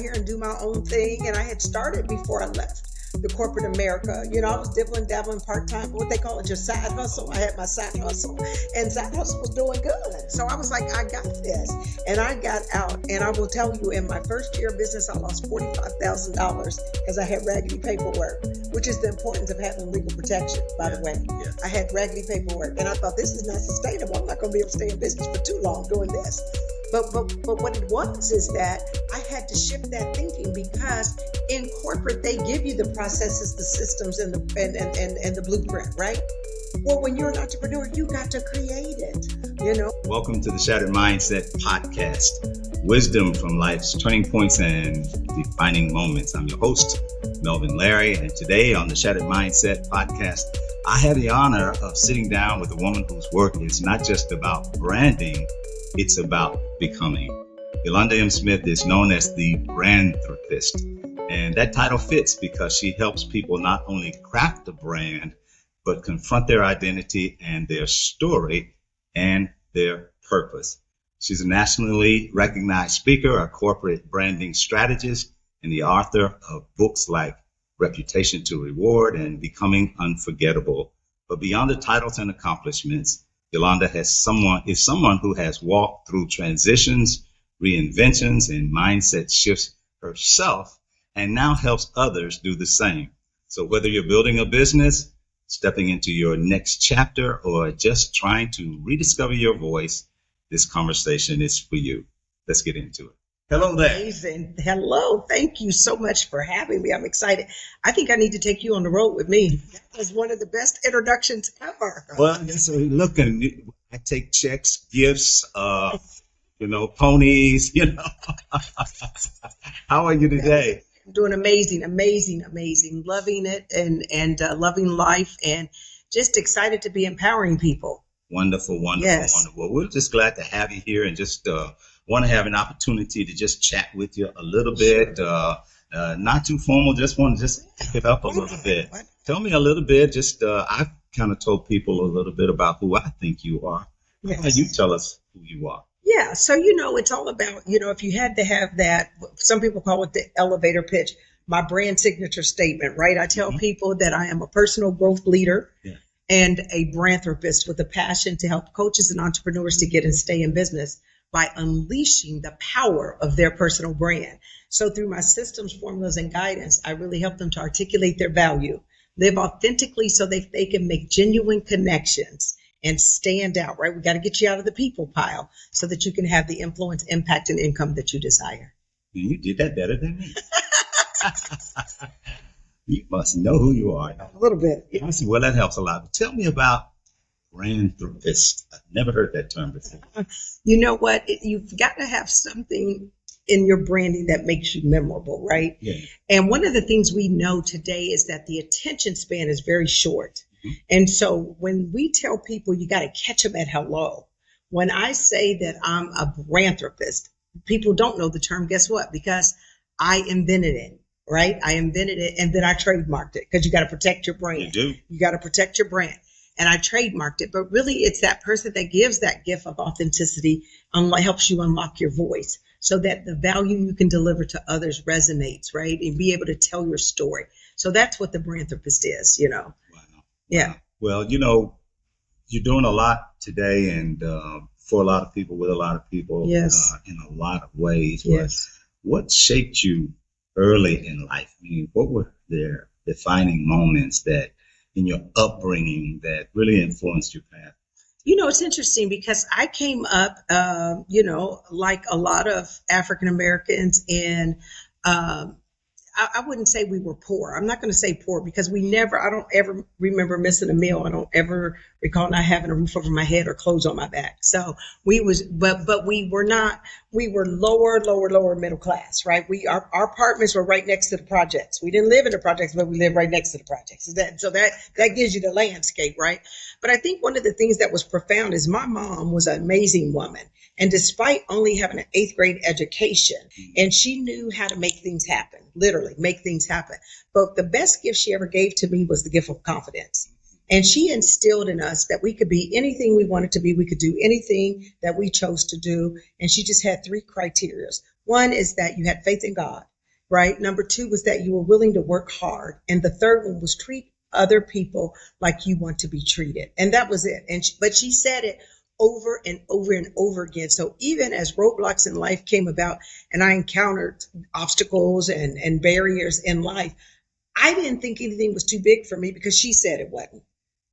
here and do my own thing. And I had started before I left the corporate America. You know, I was dabbling part-time, what they call it, your side hustle. I had my side hustle, and side hustle was doing good. So I was like, I got this. And I got out, and I will tell you, in my first year of business, I lost $45,000 because I had raggedy paperwork, which is the importance of having legal protection, by the way. Yeah. I had raggedy paperwork, and I thought, this is not sustainable. I'm not going to be able to stay in business for too long doing this. But what it was is that I had to shift that thinking, because in corporate they give you the processes, the systems, and the blueprint, right? Well, when you're an entrepreneur, you got to create it, you know? Welcome to the Shattered Mindset Podcast, wisdom from life's turning points and defining moments. I'm your host, Melvin Larry, and today on the Shattered Mindset Podcast, I have the honor of sitting down with a woman whose work is not just about branding, it's about becoming. Yolanda M. Smith is known as the Brandthrupist, and that title fits because she helps people not only craft a brand, but confront their identity and their story and their purpose. She's a nationally recognized speaker, a corporate branding strategist, and the author of books like Reputation to Reward and Becoming Unforgettable. But beyond the titles and accomplishments, Yolanda is someone who has walked through transitions, reinventions, and mindset shifts herself, and now helps others do the same. So whether you're building a business, stepping into your next chapter, or just trying to rediscover your voice, this conversation is for you. Let's get into it. Hello there. Amazing. Hello. Thank you so much for having me. I'm excited. I think I need to take you on the road with me. That was one of the best introductions ever. Well, so look, I take checks, gifts, ponies, How are you today? I'm doing amazing. Loving it and loving life, and just excited to be empowering people. Wonderful. Yes. Wonderful. We're just glad to have you here, and just want to have an opportunity to just chat with you a little bit. Not too formal, just want to just pick it up a little bit. Tell me a little bit, I've kind of told people a little bit about who I think you are. Yes. How about you tell us who you are? Yeah, so, it's all about, if you had to have that, some people call it the elevator pitch, my brand signature statement, right? I tell people that I am a personal growth leader and a Brandthrupist with a passion to help coaches and entrepreneurs to get and stay in business by unleashing the power of their personal brand. So through my systems, formulas, and guidance, I really help them to articulate their value, live authentically so they can make genuine connections and stand out, right? We got to get you out of the people pile so that you can have the influence, impact, and income that you desire. You did that better than me. You must know who you are. A little bit. Yeah. Well, that helps a lot. But tell me about Brandthrupist. I've never heard that term before. You know what? You've got to have something in your branding that makes you memorable, right? Yeah. And one of the things we know today is that the attention span is very short. And so when we tell people you got to catch them at hello, when I say that I'm a Brandthrupist, people don't know the term. Guess what? Because I invented it, right? I invented it, and then I trademarked it, because you got to protect your brand. You do. You got to protect your brand. And I trademarked it. But really, it's that person that gives that gift of authenticity and helps you unlock your voice so that the value you can deliver to others resonates, right? And be able to tell your story. So that's what the Brandthrupist is, Wow. Yeah. Well, you're doing a lot today, and for a lot of people, with a lot of people, yes, in a lot of ways. Yes. What shaped you early in life? I mean, what were their defining moments that in your upbringing that really influenced your path? It's interesting because I came up, like a lot of African Americans, and I wouldn't say we were poor. I'm not going to say poor, because I don't ever remember missing a meal. I don't ever recall not having a roof over my head or clothes on my back. So we were lower middle class, right? Our apartments were right next to the projects. We didn't live in the projects, but we lived right next to the projects. So that gives you the landscape, right? But I think one of the things that was profound is my mom was an amazing woman. And despite only having an 8th grade education, and she knew how to make things happen, literally make things happen. But the best gift she ever gave to me was the gift of confidence. And she instilled in us that we could be anything we wanted to be. We could do anything that we chose to do. And she just had 3 criteria. One is that you had faith in God. right? Number two was that you were willing to work hard. And the third one was treat other people like you want to be treated. And that was it. But she said it over and over and over again. So even as roadblocks in life came about and I encountered obstacles and barriers in life, I didn't think anything was too big for me because she said it wasn't.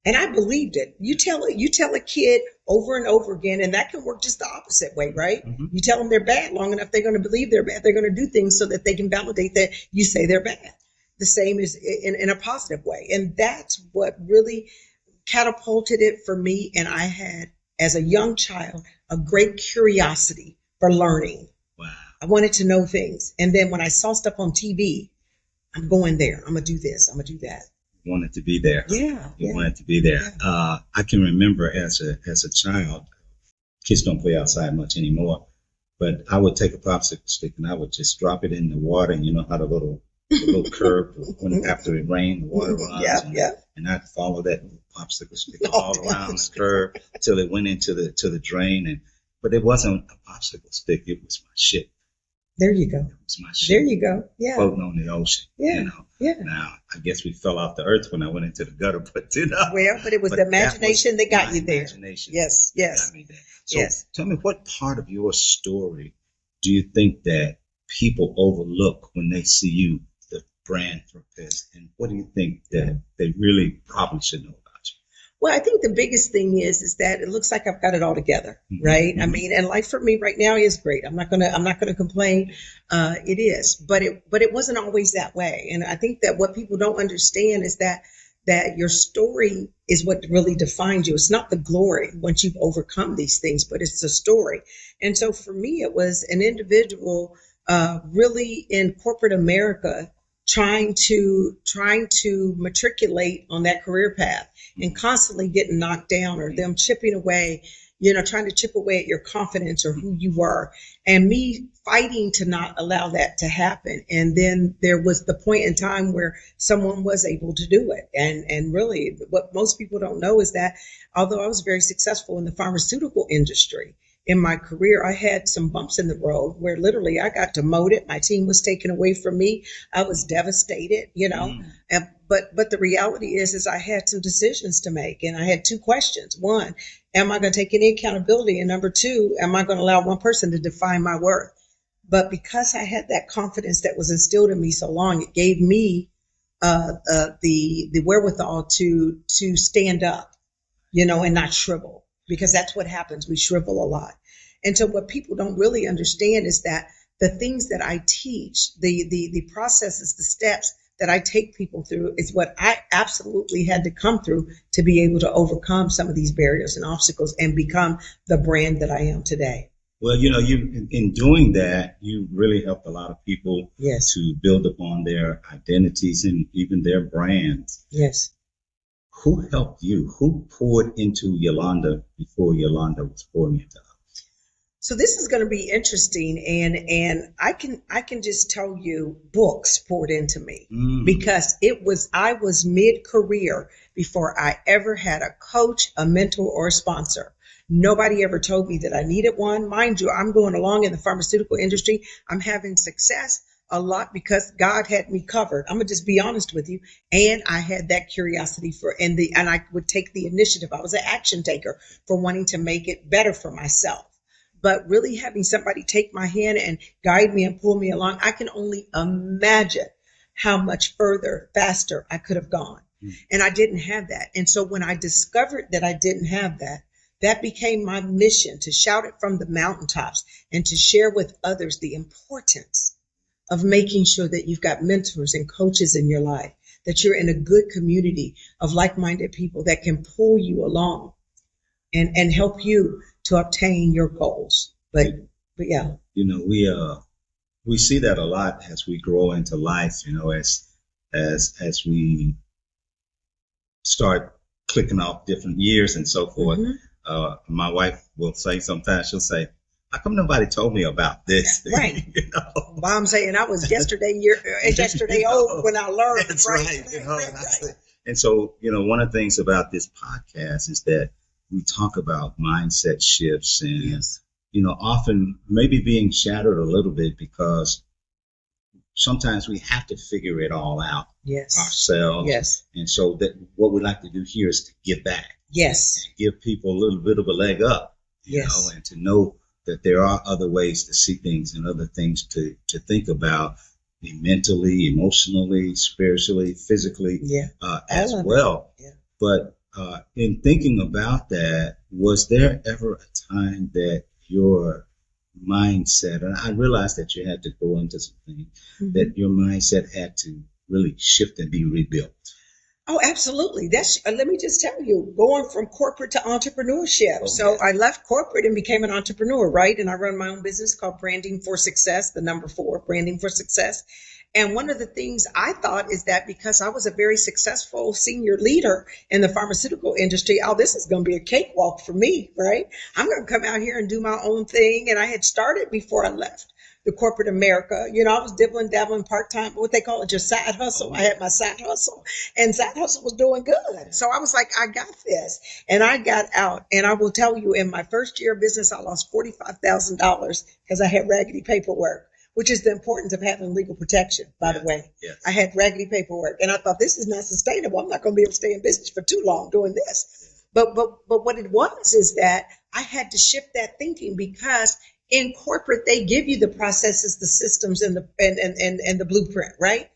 And I believed it. You tell a kid over and over again, and that can work just the opposite way, right? Mm-hmm. You tell them they're bad long enough, they're going to believe they're bad. They're going to do things so that they can validate that you say they're bad. The same is in a positive way. And that's what really catapulted it for me. And I had, as a young child, a great curiosity for learning. Wow. I wanted to know things. And then when I saw stuff on TV, I'm going there. I'm going to do this. I'm going to do that. Wanted to be there. Yeah. You wanted to be there. Yeah. I can remember as a child, kids don't play outside much anymore, but I would take a popsicle stick and I would just drop it in the water, and you know how the little curve when after it rained, the water runs. And I'd follow that popsicle stick all around the curve until it went into the drain. But it wasn't a popsicle stick; it was my ship. There you go. It was my ship. There you go. Yeah. Floating on the ocean. Yeah. You know. Yeah. Now, I guess we fell off the earth when I went into the gutter, but But it was the imagination that got you there. Imagination. Yes. Yes. Got me there. So yes. Tell me, what part of your story do you think that people overlook when they see you, the Brandthrupist, and what do you think that they really probably should know about you? Well, I think the biggest thing is that it looks like I've got it all together, Mm-hmm. right? Mm-hmm. I mean, and life for me right now is great. I'm not gonna complain. It is, but it wasn't always that way. And I think that what people don't understand is that your story is what really defines you. It's not the glory once you've overcome these things, but it's the story. And so for me, it was an individual really in corporate America trying to matriculate on that career path and constantly getting knocked down, or them chipping away, trying to chip away at your confidence or who you were, and me fighting to not allow that to happen. And then there was the point in time where someone was able to do it. And really what most people don't know is that although I was very successful in the pharmaceutical industry, in my career, I had some bumps in the road where literally I got demoted. My team was taken away from me. I was devastated, But the reality is I had some decisions to make, and I had two questions. One, am I going to take any accountability? And number two, am I going to allow one person to define my worth? But because I had that confidence that was instilled in me so long, it gave me the wherewithal to stand up, and not shrivel. Because that's what happens. We shrivel a lot. And so what people don't really understand is that the things that I teach, the processes, the steps that I take people through is what I absolutely had to come through to be able to overcome some of these barriers and obstacles and become the brand that I am today. Well, you in doing that, you really helped a lot of people Yes. to build upon their identities and even their brands. Yes. Who helped you? Who poured into Yolanda before Yolanda was pouring into others? So this is going to be interesting, and I can just tell you, books poured into me because I was mid-career before I ever had a coach, a mentor, or a sponsor. Nobody ever told me that I needed one. Mind you, I'm going along in the pharmaceutical industry. I'm having success a lot because God had me covered. I'm gonna just be honest with you. And I had that curiosity and I would take the initiative. I was an action taker for wanting to make it better for myself. But really having somebody take my hand and guide me and pull me along, I can only imagine how much further, faster I could have gone. And I didn't have that. And so when I discovered that I didn't have that, that became my mission, to shout it from the mountaintops and to share with others the importance of making sure that you've got mentors and coaches in your life, that you're in a good community of like-minded people that can pull you along and help you to obtain your goals. But yeah. We see that a lot as we grow into life, as we start clicking off different years and so forth. Mm-hmm. My wife will say sometimes, she'll say, how come nobody told me about this? Right. Well, I'm saying I was yesterday old when I learned. That's right. And so, one of the things about this podcast is that we talk about mindset shifts and, often maybe being shattered a little bit because sometimes we have to figure it all out Yes. ourselves. Yes. And so that what we like to do here is to give back. Yes. And give people a little bit of a leg up, you know, and to know that there are other ways to see things and other things to think about mentally, emotionally, spiritually, physically, as well. Yeah. But in thinking about that, was there ever a time that your mindset, and I realized that you had to go into something, that your mindset had to really shift and be rebuilt? Oh, absolutely. That's, let me just tell you, going from corporate to entrepreneurship. Oh, so I left corporate and became an entrepreneur, right? And I run my own business called Branding for Success, the number 4, Branding for Success. And one of the things I thought is that because I was a very successful senior leader in the pharmaceutical industry, oh, this is going to be a cakewalk for me, right? I'm going to come out here and do my own thing. And I had started before I left the corporate America. You know, I was dabbling part-time, what they call it, just side hustle. I had my side hustle, and side hustle was doing good. So I was like, I got this. And I got out. And I will tell you, in my first year of business, I lost $45,000 because I had raggedy paperwork, which is the importance of having legal protection, by the way. Yes. I had raggedy paperwork. And I thought, this is not sustainable. I'm not going to be able to stay in business for too long doing this. But what it was is that I had to shift that thinking, because in corporate, they give you the processes, the systems, and the blueprint, right?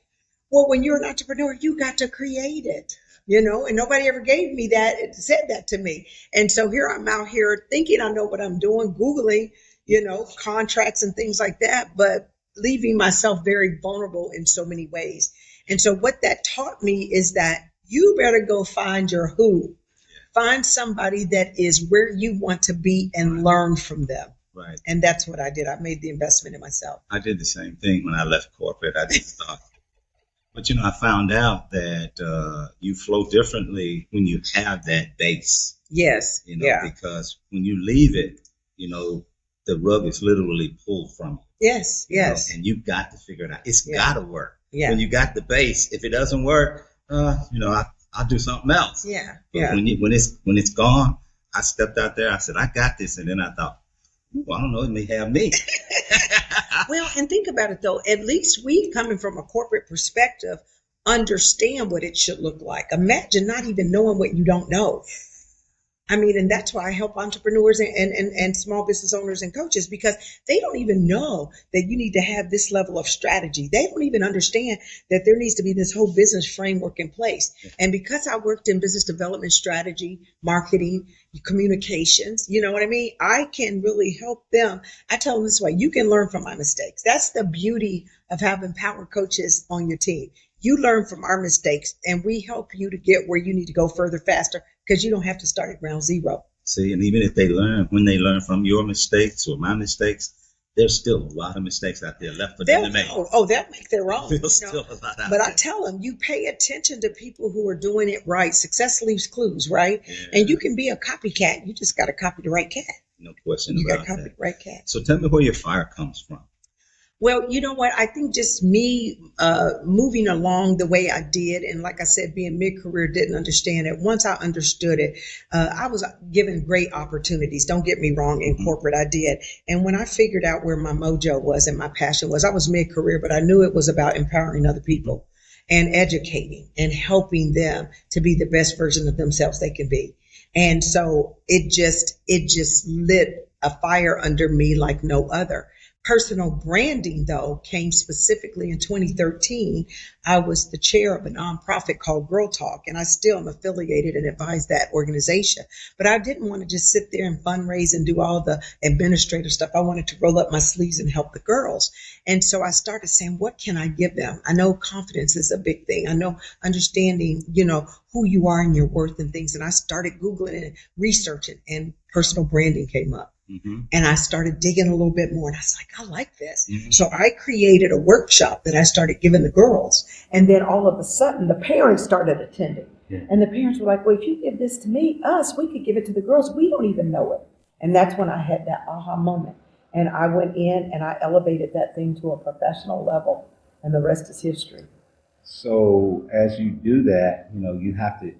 Well, when you're an entrepreneur, you got to create it, you know, and nobody ever gave me that, said that to me. And so here I'm out here thinking I know what I'm doing, Googling, you know, contracts and things like that, but leaving myself very vulnerable in so many ways. And so what that taught me is that you better go find your who. Find somebody that is where you want to be and learn from them. Right. And that's what I did. I made the investment in myself. I did the same thing when I left corporate. I just thought, but you know, I found out that you flow differently when you have that base. Yes. You know, because when you leave it, you know, the rug is literally pulled from you. Yes. Yes. Know, and you've got to figure it out. It's got to work. Yeah. When you got the base, if it doesn't work, you know, I'll do something else. Yeah. But when it's gone, I stepped out there. I said, I got this, and then I thought, well, I don't know, it may have me. Well, and think about it, though. At least we, coming from a corporate perspective, understand what it should look like. Imagine not even knowing what you don't know. I mean, and that's why I help entrepreneurs and small business owners and coaches, because they don't even know that you need to have this level of strategy. They don't even understand that there needs to be this whole business framework in place. And because I worked in business development strategy, marketing, communications, you know what I mean? I can really help them. I tell them this way, you can learn from my mistakes. That's the beauty of having power coaches on your team. You learn from our mistakes, and we help you to get where you need to go further, faster, because you don't have to start at ground zero. See, and even if when they learn from your mistakes or my mistakes, there's still a lot of mistakes out there left for them to make. They'll make their own. There's still a lot out but there. I tell them, you pay attention to people who are doing it right. Success leaves clues, right? Yeah. And you can be a copycat. You just got to copy the right cat. No question about that. You got to copy the right cat. So tell me where your fire comes from. Well, you know what? I think just me moving along the way I did, and like I said, being mid-career, didn't understand it. Once I understood it, I was given great opportunities. Don't get me wrong, in corporate I did. And when I figured out where my mojo was and my passion was, I was mid-career, but I knew it was about empowering other people and educating and helping them to be the best version of themselves they can be. And so it just lit a fire under me like no other. Personal branding, though, came specifically in 2013. I was the chair of a nonprofit called Girl Talk, and I still am affiliated and advise that organization. But I didn't want to just sit there and fundraise and do all the administrative stuff. I wanted to roll up my sleeves and help the girls. And so I started saying, what can I give them? I know confidence is a big thing. I know understanding, you know, who you are and your worth and things. And I started Googling and researching, and personal branding came up. Mm-hmm. And I started digging a little bit more, and I was like, I like this. Mm-hmm. So I created a workshop that I started giving the girls. And then all of a sudden, the parents started attending. Yeah. And the parents were like, well, if you give this to we could give it to the girls. We don't even know it. And that's when I had that aha moment. And I went in and I elevated that thing to a professional level, and the rest is history. So as you do that, you know, you have to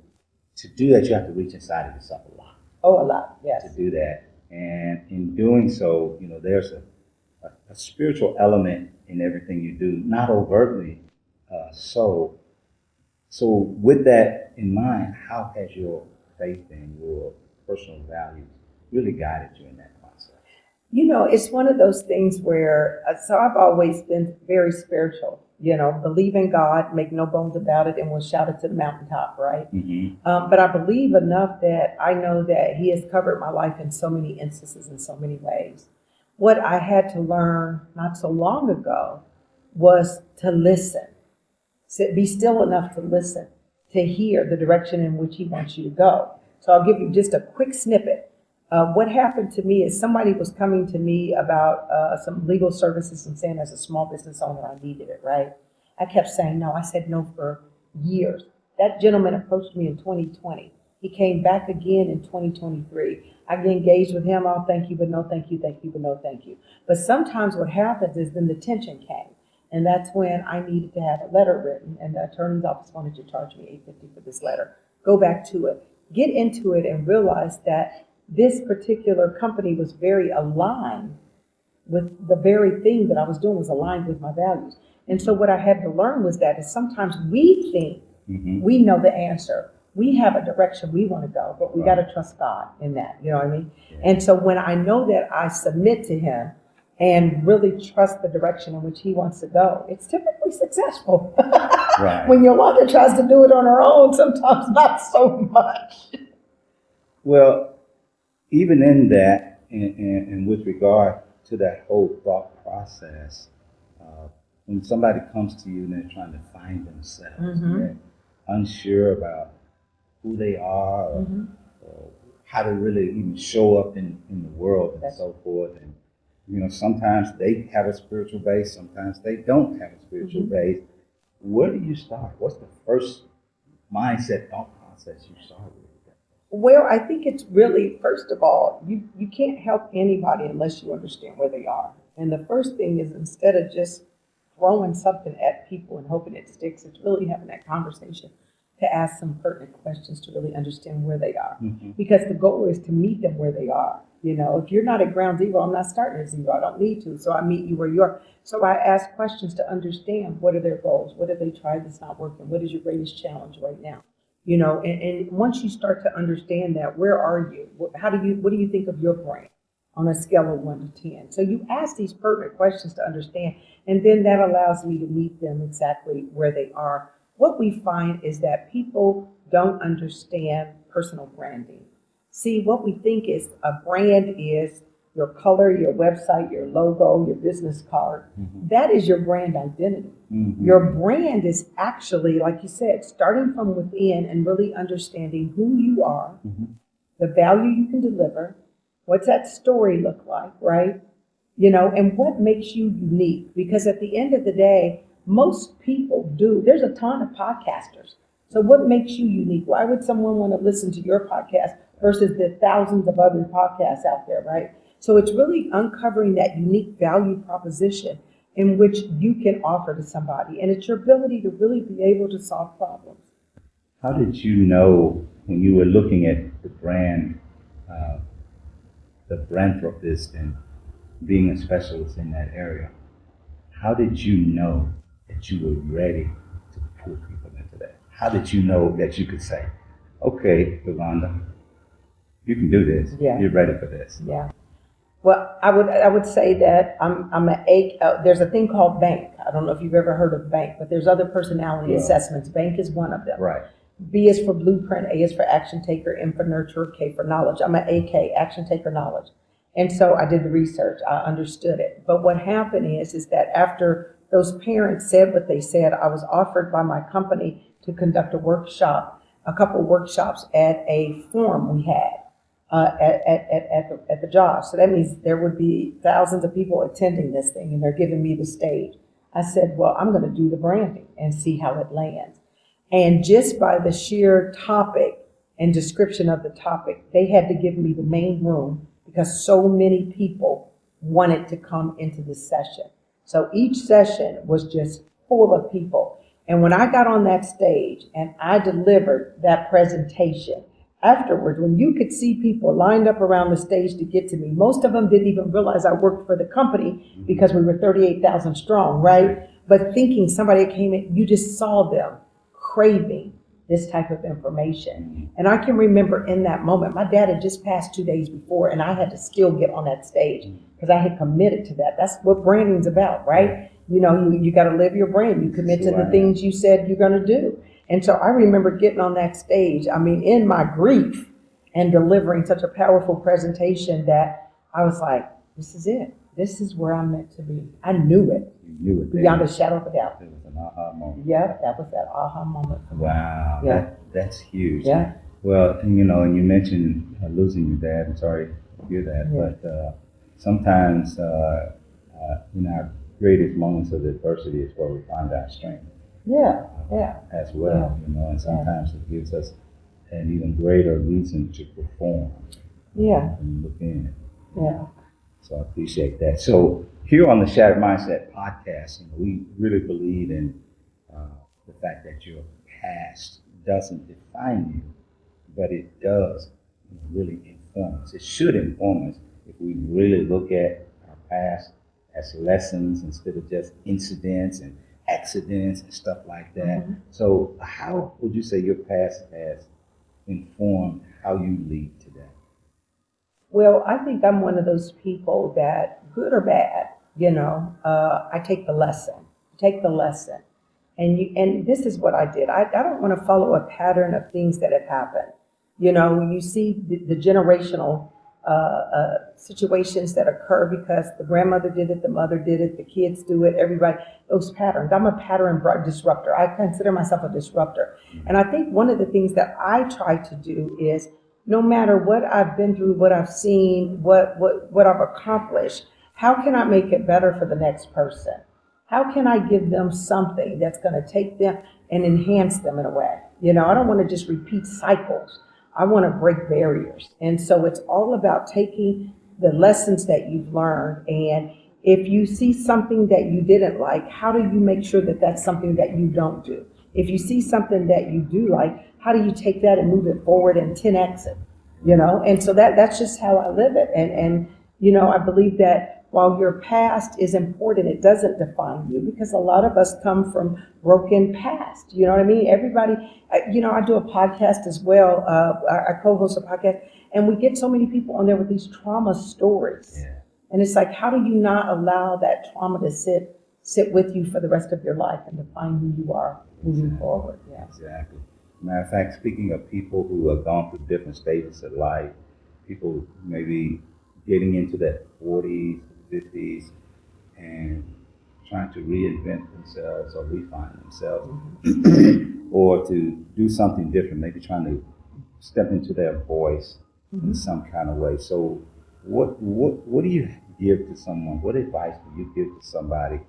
do that, you have to reach inside of yourself a lot. Oh, a lot, yes. To do that. And in doing so, you know, there's a spiritual element in everything you do, not overtly so. So with that in mind, how has your faith and your personal values really guided you in that process? It's one of those things where, so I've always been very spiritual, believe in God, make no bones about it, and we'll shout it to the mountaintop, right? Mm-hmm. But I believe enough that I know that He has covered my life in so many instances, in so many ways. What I had to learn not so long ago was to listen. Be still enough to listen, to hear the direction in which He wants you to go. So I'll give you just a quick snippet. What happened to me is somebody was coming to me about some legal services and saying as a small business owner I needed it, right? I kept saying no. I said no for years. That gentleman approached me in 2020. He came back again in 2023. I engaged with him. Oh, thank you, but no thank you, thank you, but no thank you. But sometimes what happens is then the tension came. And that's when I needed to have a letter written, and the attorney's office wanted to charge me $850 for this letter. Go back to it, get into it, and realize that this particular company was very aligned with the very thing that I was doing was aligned with my values. And so what I had to learn was that is sometimes we think we know the answer. We have a direction we want to go, but we got to trust God in that. You know what I mean? Yeah. And so when I know that I submit to Him and really trust the direction in which He wants to go, it's typically successful. Right. When Yolanda tries to do it on her own, sometimes not so much. Well, even in that, and with regard to that whole thought process, when somebody comes to you and they're trying to find themselves, and they're unsure about who they are, or how to really even show up in the world and so forth, and sometimes they have a spiritual base, sometimes they don't have a spiritual base. Where do you start? What's the first mindset, thought process you start with? Well, I think it's really, first of all, you can't help anybody unless you understand where they are. And the first thing is, instead of just throwing something at people and hoping it sticks, it's really having that conversation to ask some pertinent questions to really understand where they are. Because the goal is to meet them where they are. If you're not at ground zero, I'm not starting at zero. I don't need to. So I meet you where you are. So I ask questions to understand, what are their goals? What have they tried that's not working? What is your greatest challenge right now? And once you start to understand that, where are you? What do you think of your brand on a scale of 1 to 10? So you ask these pertinent questions to understand, and then that allows me to meet them exactly where they are. What we find is that people don't understand personal branding. See, what we think is a brand is your color, your website, your logo, your business card. That is your brand identity. Your brand is actually, like you said, starting from within and really understanding who you are, the value you can deliver, what's that story look like, right? And what makes you unique. Because at the end of the day, most people there's a ton of podcasters. So what makes you unique? Why would someone want to listen to your podcast versus the thousands of other podcasts out there, right? So it's really uncovering that unique value proposition in which you can offer to somebody. And it's your ability to really be able to solve problems. How did you know when you were looking at the brand, the Brandthrupist, and being a specialist in that area, how did you know that you were ready to pull people into that? How did you know that you could say, okay, Yolanda, you can do this. Yeah. You're ready for this. Yeah. Well, I would say that there's a thing called BANK. I don't know if you've ever heard of BANK, but there's other personality assessments. BANK is one of them. Right. B is for blueprint, A is for action taker, M for nurturer, K for knowledge. I'm an AK, action taker knowledge. And so I did the research. I understood it. But what happened is that after those parents said what they said, I was offered by my company to conduct a couple of workshops at a forum we had. At the job. So that means there would be thousands of people attending this thing, and they're giving me the stage. I said, well, I'm going to do the branding and see how it lands. And just by the sheer topic and description of the topic, they had to give me the main room because so many people wanted to come into this session. So each session was just full of people. And when I got on that stage and I delivered that presentation, afterwards, when you could see people lined up around the stage to get to me, most of them didn't even realize I worked for the company because we were 38,000 strong, right? But thinking somebody came in, you just saw them craving this type of information. And I can remember in that moment, my dad had just passed 2 days before, and I had to still get on that stage because I had committed to that. That's what branding's about, right? You know, you got to live your brand. You commit to the things you said you're going to do. And so I remember getting on that stage, I mean, in my grief, and delivering such a powerful presentation that I was like, this is it. This is where I'm meant to be. I knew it. You knew it. Beyond a shadow of a doubt. It was an aha moment. Yeah, that was that aha moment. Wow. Yeah. That's huge. Yeah. Well, and you mentioned losing your dad. I'm sorry to hear that. Yeah. But sometimes in our greatest moments of adversity is where we find our strength. Yeah. As well, and sometimes it gives us an even greater reason to perform. Yeah. And look in it. Yeah. So I appreciate that. So here on the Shattered Mindset podcast, we really believe in the fact that your past doesn't define you, but it does really inform us. It should inform us if we really look at our past as lessons instead of just incidents and accidents and stuff like that. Mm-hmm. So how would you say your past has informed how you lead today? Well, I think I'm one of those people that, good or bad, I take the lesson. And this is what I did. I don't want to follow a pattern of things that have happened. You see the generational situations that occur because the grandmother did it, the mother did it, the kids do it, everybody, those patterns. I'm a pattern disruptor. I consider myself a disruptor. And I think one of the things that I try to do is, no matter what I've been through, what I've seen, what I've accomplished, how can I make it better for the next person? How can I give them something that's going to take them and enhance them in a way? I don't want to just repeat cycles. I want to break barriers. And so it's all about taking the lessons that you've learned. And if you see something that you didn't like, how do you make sure that that's something that you don't do? If you see something that you do like, how do you take that and move it forward and 10x it? And so that's just how I live it. And I believe that while your past is important, it doesn't define you, because a lot of us come from broken past. You know what I mean? Everybody, I do a podcast as well. I co-host a podcast, and we get so many people on there with these trauma stories. Yeah. And it's like, how do you not allow that trauma to sit with you for the rest of your life and define who you are moving forward? Yeah. Exactly. Matter of fact, speaking of people who have gone through different stages of life, people maybe getting into their 40s, 50s, and trying to reinvent themselves or refine themselves, or to do something different, maybe trying to step into their voice in some kind of way. So what do you give to someone? What advice do you give to somebody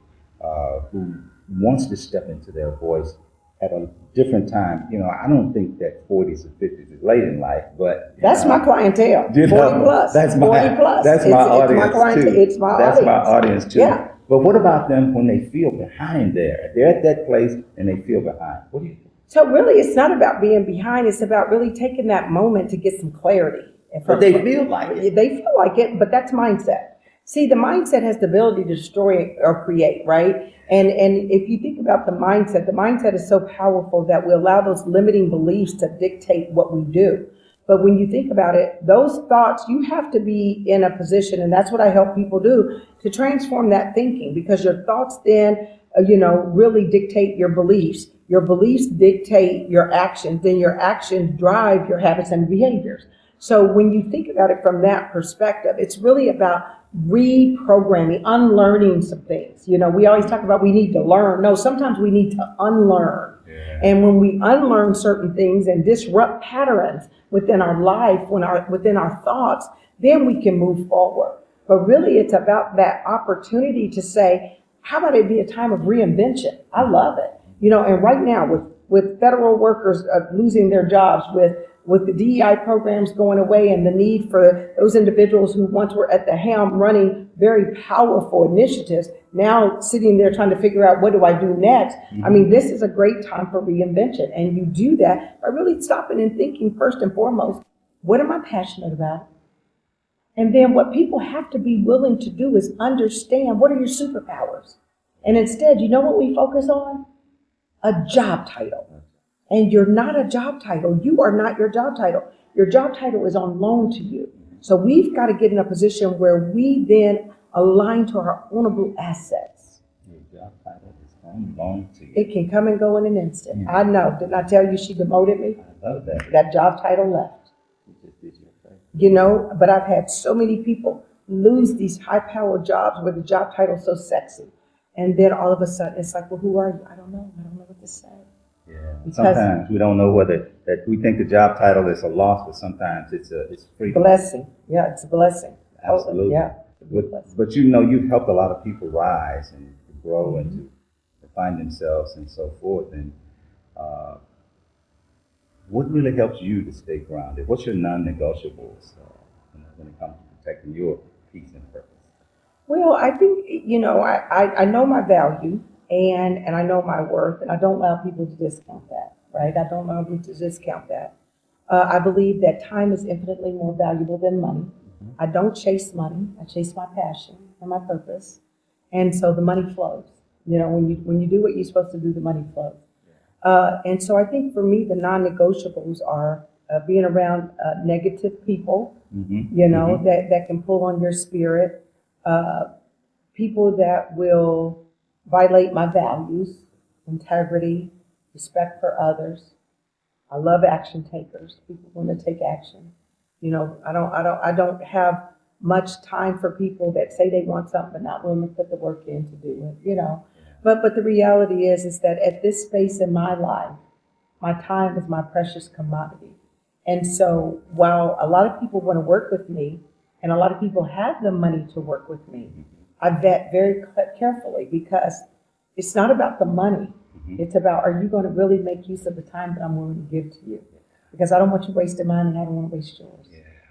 who wants to step into their voice at a different time? I don't think that 40s or 50s is late in life, but that's my clientele. 40 plus. That's 40 plus. That's my audience too. It's my audience. That's my audience too. Yeah. But what about them when they feel behind there? They're at that place and they feel behind. What do you think? So really, it's not about being behind. It's about really taking that moment to get some clarity. But they feel like it. They feel like it, but that's mindset. See, the mindset has the ability to destroy or create, right? And if you think about the mindset is so powerful that we allow those limiting beliefs to dictate what we do. But when you think about it, those thoughts, you have to be in a position, and that's what I help people do, to transform that thinking, because your thoughts then, really dictate your beliefs. Your beliefs dictate your actions, then your actions drive your habits and behaviors. So when you think about it from that perspective, it's really about reprogramming, unlearning some things. We always talk about we need to learn. No, sometimes we need to unlearn. Yeah. And when we unlearn certain things and disrupt patterns within our life, within our thoughts, then we can move forward. But really, it's about that opportunity to say, how about it be a time of reinvention? I love it. And right now with federal workers losing their jobs, with with the DEI programs going away and the need for those individuals who once were at the helm running very powerful initiatives, now sitting there trying to figure out what do I do next. I mean, this is a great time for reinvention. And you do that by really stopping and thinking first and foremost, what am I passionate about? And then what people have to be willing to do is understand what are your superpowers. And instead, you know what we focus on? A job title. And you're not a job title. You are not your job title. Your job title is on loan to you. So we've got to get in a position where we then align to our ownable assets. Your job title is on loan to you. It can come and go in an instant. I know. Didn't I tell you she demoted me? I love that. That job title left. You just did your thing. You know, but I've had so many people lose these high-powered jobs where the job title's so sexy. And then all of a sudden, it's like, well, who are you? I don't know what to say. Yeah. Sometimes we don't know whether that we think the job title is a loss, but sometimes it's freedom. Blessing. Yeah, it's a blessing. Absolutely. Yeah. But you know, you've helped a lot of people rise and to grow and to find themselves and so forth. And what really helps you to stay grounded? What's your non-negotiables when it comes to protecting your peace and purpose? Well, I think, you know, I know my value and I know my worth, and I don't allow people to discount that, right? I don't allow people to discount that. I believe that time is infinitely more valuable than money. I don't chase money. I chase my passion and my purpose. And so the money flows. You know, when you do what you're supposed to do, the money flows. And so I think for me, the non-negotiables are being around negative people, you know, that can pull on your spirit, people that will violate my values, integrity, respect for others. I love action takers, people want to take action. You know, I don't have much time for people that say they want something but not willing to put the work in to do it, you know. But the reality is that at this space in my life, my time is my precious commodity. And so while a lot of people want to work with me, and a lot of people have the money to work with me, I vet very carefully because it's not about the money. It's about, are you going to really make use of the time that I'm willing to give to you? Because I don't want you wasting mine and I don't want to waste yours.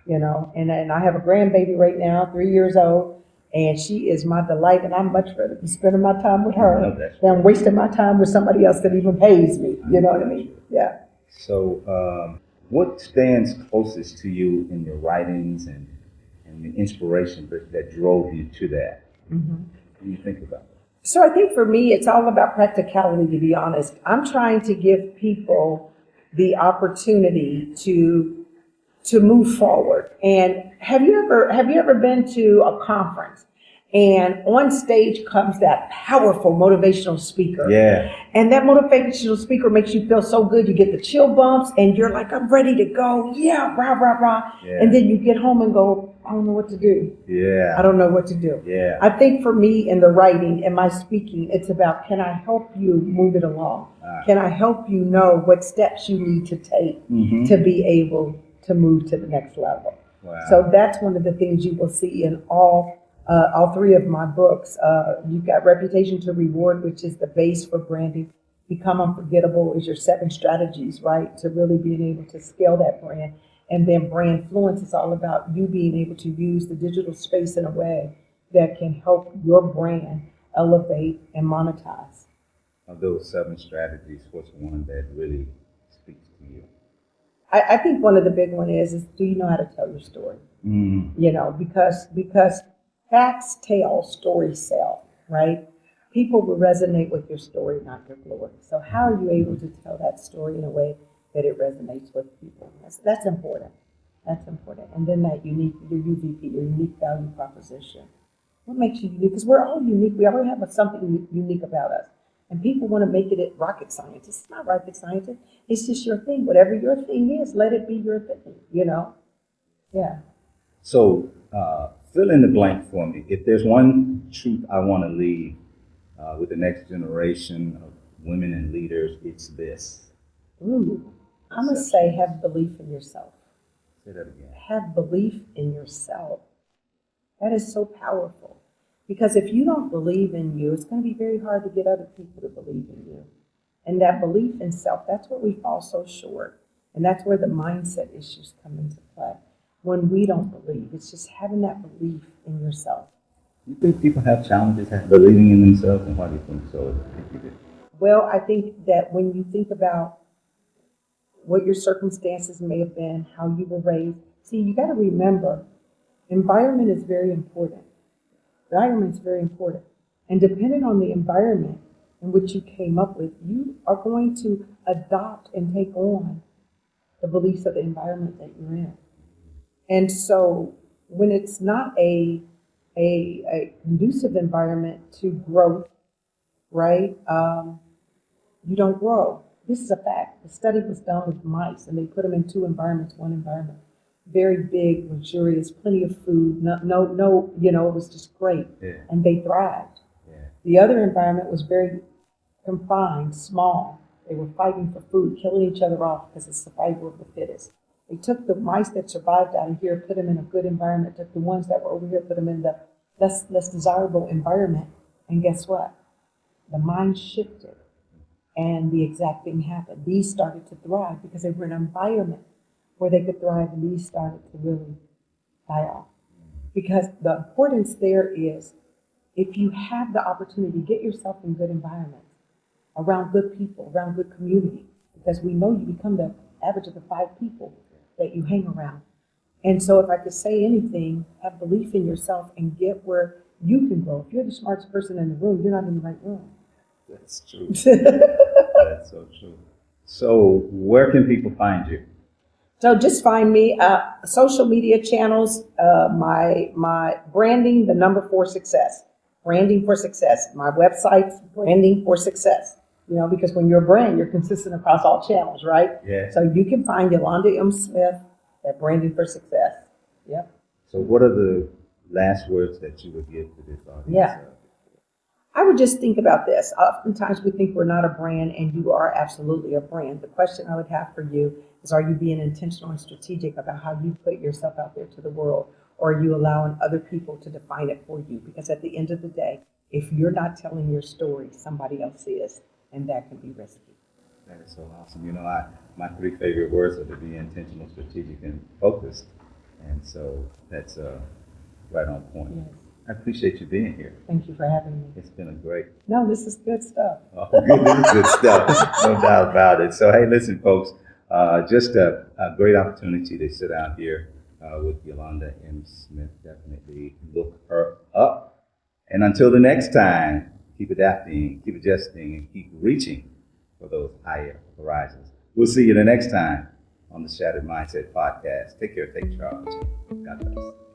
You know, and I have a grandbaby right now, 3 years old, and she is my delight, and I'd much rather be spending my time with her than wasting my time with somebody else that even pays me. You know what I mean? Yeah. So what stands closest to you in your writings and the inspiration that drove you to that? When you think about it? So I think for me, it's all about practicality, to be honest. I'm trying to give people the opportunity to move forward. And have you ever been to a conference and on stage comes that powerful motivational speaker? Yeah. And that motivational speaker makes you feel so good. You get the chill bumps and you're like, I'm ready to go. Yeah, rah, rah, rah. Yeah. And then you get home and go, I don't know what to do. Yeah. I don't know what to do. Yeah. I think for me in the writing and my speaking, it's about, can I help you move it along? Can I help you know what steps you need to take to be able to move to the next level? Wow. So that's one of the things you will see in all three of my books. You've got Reputation to Reward, which is the base for branding. Become Unforgettable is your 7 strategies, right, to really being able to scale that brand. And then Brandfluence is all about you being able to use the digital space in a way that can help your brand elevate and monetize. Of those 7 strategies, what's one that really speaks to you? I think one of the big one is do you know how to tell your story? You know, because facts tell, stories sell, right? People will resonate with your story, not your glory. So how are you able to tell that story in a way that it resonates with people? That's important. That's important. And then that your UVP, your unique value proposition. What makes you unique? Because we're all unique. We all have something unique about us. And people want to make it rocket science. It's not rocket science. It's just your thing. Whatever your thing is, let it be your thing, you know? Yeah. So fill in the blank for me. If there's one truth I want to leave with the next generation of women and leaders, it's this. Ooh. I'm going to say have belief in yourself. Say that again. Have belief in yourself. That is so powerful. Because if you don't believe in you, it's going to be very hard to get other people to believe in you. And that belief in self, that's where we fall so short. And that's where the mindset issues come into play. When we don't believe, it's just having that belief in yourself. You think people have challenges believing in themselves, and why do you think so? Well, I think that when you think about what your circumstances may have been, how you were raised, see, you got to remember, environment is very important. Environment is very important. And depending on the environment in which you came up with, you are going to adopt and take on the beliefs of the environment that you're in. And so when it's not a conducive environment to growth, right, you don't grow. This is a fact. The study was done with mice, and they put them in two environments. One environment, very big, luxurious, plenty of food, no, it was just great, and they thrived. Yeah. The other environment was very confined, small. They were fighting for food, killing each other off because it's survival of the fittest. They took the mice that survived out of here, put them in a good environment, took the ones that were over here, put them in the less desirable environment, and guess what? The mind shifted. And the exact thing happened. These started to thrive because they were in an environment where they could thrive, and these started to really die off. Because the importance there is, if you have the opportunity, get yourself in good environments, around good people, around good community, because we know you become the average of the 5 people that you hang around. And so if I could say anything, have belief in yourself and get where you can grow. If you're the smartest person in the room, you're not in the right room. That's true. That's so true. So where can people find you? So just find me, social media channels, my branding, the number 4 success. Branding for success. My website's branding for success. Because when you're a brand, you're consistent across all channels, right? Yeah. So you can find Yolanda M. Smith at Branding for Success. Yep. So what are the last words that you would give to this audience? Yeah. I would just think about this. Oftentimes we think we're not a brand, and you are absolutely a brand. The question I would have for you is, are you being intentional and strategic about how you put yourself out there to the world, or are you allowing other people to define it for you? Because at the end of the day, if you're not telling your story, somebody else is, and that can be risky. That is so awesome. My 3 favorite words are to be intentional, strategic, and focused. And so that's right on point. Yes. I appreciate you being here. Thank you for having me. It's been a great. No, this is good stuff. Oh, this is good stuff. No doubt about it. So, hey, listen, folks, just a great opportunity to sit out here with Yolanda M. Smith. Definitely look her up. And until the next time, keep adapting, keep adjusting, and keep reaching for those higher horizons. We'll see you the next time on the Shattered Mindset Podcast. Take care. Take charge. God bless.